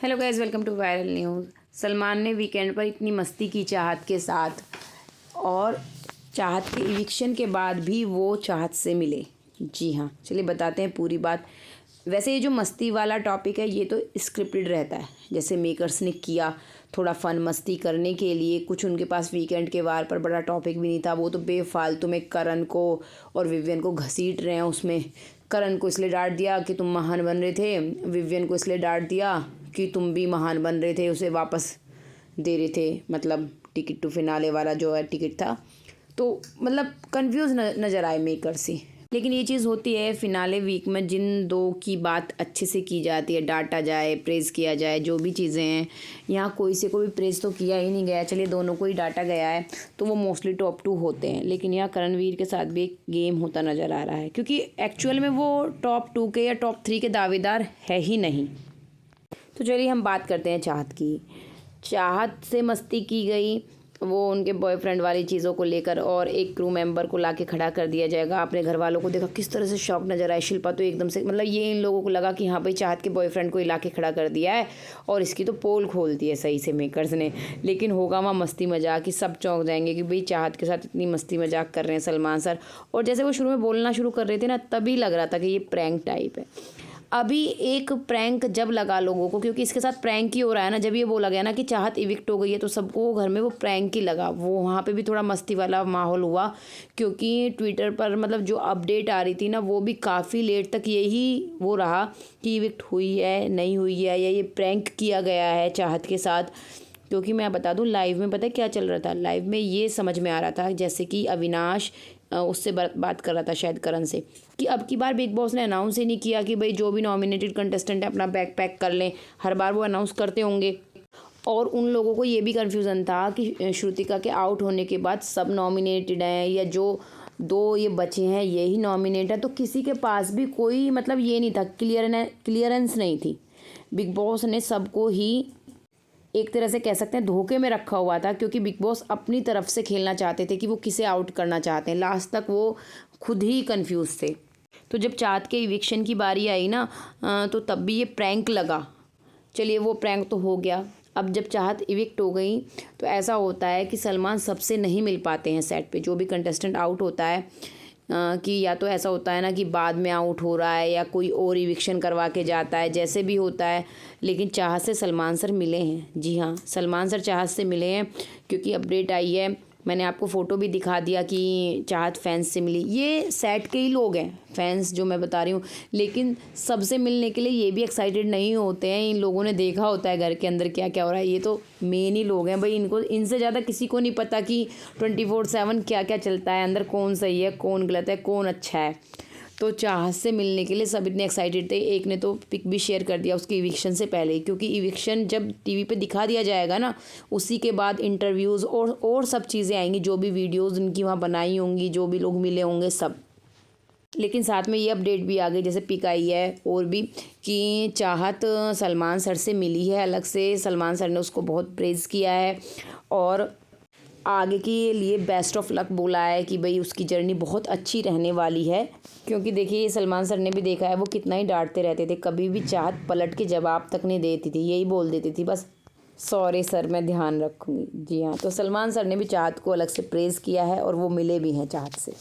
Hello guys, welcome to viral news. Salman ने weekend पर इतनी मस्ती की चाहत के साथ, और चाहत के इविक्शन के बाद भी वो चाहत से मिले। जी हाँ, चलिए बताते हैं पूरी बात। वैसे ये जो मस्ती वाला टॉपिक है ये तो स्क्रिप्टेड रहता है, जैसे मेकर्स ने किया थोड़ा फ़न मस्ती करने के लिए। कुछ उनके पास वीकेंड के वार पर बड़ा टॉपिक भी नहीं था, वो तो बेफालतू में करण को और विवियन को घसीट रहे हैं। उसमें करण को इसलिए डांट दिया कि तुम महान बन रहे थे, विवियन को इसलिए डांट दिया कि तुम भी महान बन रहे थे, उसे वापस दे रहे थे, मतलब टिकट टू फिनाले वाला जो है टिकट था। तो मतलब कंफ्यूज नज़र आए मेकर से। लेकिन ये चीज़ होती है फिनाले वीक में, जिन दो की बात अच्छे से की जाती है, डांटा जाए, प्रेज़ किया जाए, जो भी चीज़ें हैं। यहाँ कोई से कोई प्रेज़ तो किया ही नहीं गया, चलिए दोनों को ही डांटा गया है तो वो मोस्टली टॉप 2 होते हैं। लेकिन यहाँ करणवीर के साथ भी एक गेम होता नज़र आ रहा है, क्योंकि एक्चुअल में वो टॉप 2 के या टॉप 3 के दावेदार है ही नहीं। तो चलिए हम बात करते हैं चाहत की। चाहत से मस्ती की गई, वो उनके बॉयफ्रेंड वाली चीज़ों को लेकर, और एक क्रू मेंबर को लाके खड़ा कर दिया जाएगा। अपने घर वालों को देखा किस तरह से शॉक नज़र आए। शिल्पा तो एकदम से, मतलब ये इन लोगों को लगा कि हाँ भाई चाहत के बॉयफ्रेंड को ला के खड़ा कर दिया है और इसकी तो पोल खोल दी है सही से मेकर्स ने। लेकिन होगा वहाँ मस्ती मजाक कि सब चौंक जाएंगे कि भाई चाहत के साथ इतनी मस्ती मजाक कर रहे हैं सलमान सर। और जैसे वो शुरू में बोलना शुरू कर रहे थे ना, तभी लग रहा था कि ये प्रैंक टाइप है। अभी एक प्रैंक जब लगा लोगों को, क्योंकि इसके साथ प्रैंक ही हो रहा है ना, जब ये बोला गया ना कि चाहत इविक्ट हो गई है तो सबको घर में वो प्रैंक ही लगा। वो वहाँ पे भी थोड़ा मस्ती वाला माहौल हुआ, क्योंकि ट्विटर पर मतलब जो अपडेट आ रही थी ना, वो भी काफ़ी लेट तक यही वो रहा कि इविक्ट हुई है नहीं हुई है, या ये प्रैंक किया गया है चाहत के साथ। क्योंकि मैं बता दूं, लाइव में पता है क्या चल रहा था। लाइव में ये समझ में आ रहा था जैसे कि अविनाश उससे बात कर रहा था शायद करण से, कि अब की बार बिग बॉस ने अनाउंस ही नहीं किया कि भाई जो भी नॉमिनेटेड कंटेस्टेंट है अपना बैग पैक कर लें। हर बार वो अनाउंस करते होंगे। और उन लोगों को ये भी कन्फ्यूज़न था कि श्रुतिका के आउट होने के बाद सब नॉमिनेटेड हैं या जो दो ये बचे हैं यही नॉमिनेट है। तो किसी के पास भी कोई मतलब ये नहीं था, क्लियरेंस नहीं थी। बिग बॉस ने सबको ही एक तरह से कह सकते हैं धोखे में रखा हुआ था, क्योंकि बिग बॉस अपनी तरफ से खेलना चाहते थे कि वो किसे आउट करना चाहते हैं। लास्ट तक वो खुद ही कंफ्यूज थे। तो जब चाहत के इविक्शन की बारी आई ना, तो तब भी ये प्रैंक लगा। चलिए वो प्रैंक तो हो गया। अब जब चाहत इविक्ट हो गई तो ऐसा होता है कि सलमान सबसे नहीं मिल पाते हैं सेट पे। जो भी कंटेस्टेंट आउट होता है कि या तो ऐसा होता है ना कि बाद में आउट हो रहा है या कोई और इविक्शन करवा के जाता है, जैसे भी होता है। लेकिन चाहत से सलमान सर मिले हैं। जी हाँ, सलमान सर चाहत से मिले हैं, क्योंकि अपडेट आई है। मैंने आपको फ़ोटो भी दिखा दिया कि चाहत फैंस से मिली। ये सेट के ही लोग हैं फैंस जो मैं बता रही हूँ, लेकिन सबसे मिलने के लिए ये भी एक्साइटेड नहीं होते हैं। इन लोगों ने देखा होता है घर के अंदर क्या क्या हो रहा है। ये तो मेन ही लोग हैं भाई, इनको इनसे ज़्यादा किसी को नहीं पता कि 24/7 क्या क्या चलता है अंदर, कौन सही है कौन गलत है कौन अच्छा है। तो चाहत से मिलने के लिए सब इतने एक्साइटेड थे। एक ने तो पिक भी शेयर कर दिया उसकी इविक्शन से पहले ही, क्योंकि इविक्शन जब टीवी पे दिखा दिया जाएगा ना, उसी के बाद इंटरव्यूज़ और सब चीज़ें आएंगी, जो भी वीडियोज़ उनकी वहाँ बनाई होंगी, जो भी लोग मिले होंगे सब। लेकिन साथ में ये अपडेट भी आ गई, जैसे पिक आई है और भी, कि चाहत सलमान सर से मिली है अलग से। सलमान सर ने उसको बहुत प्रेज़ किया है और आगे के लिए बेस्ट ऑफ लक बोला है कि भाई उसकी जर्नी बहुत अच्छी रहने वाली है। क्योंकि देखिए सलमान सर ने भी देखा है वो कितना ही डांटते रहते थे, कभी भी चाहत पलट के जवाब तक नहीं देती थी, यही बोल देती थी बस सॉरी सर मैं ध्यान रखूँगी। जी हाँ, तो सलमान सर ने भी चाहत को अलग से प्रेज़ किया है और वो मिले भी हैं चाहत से।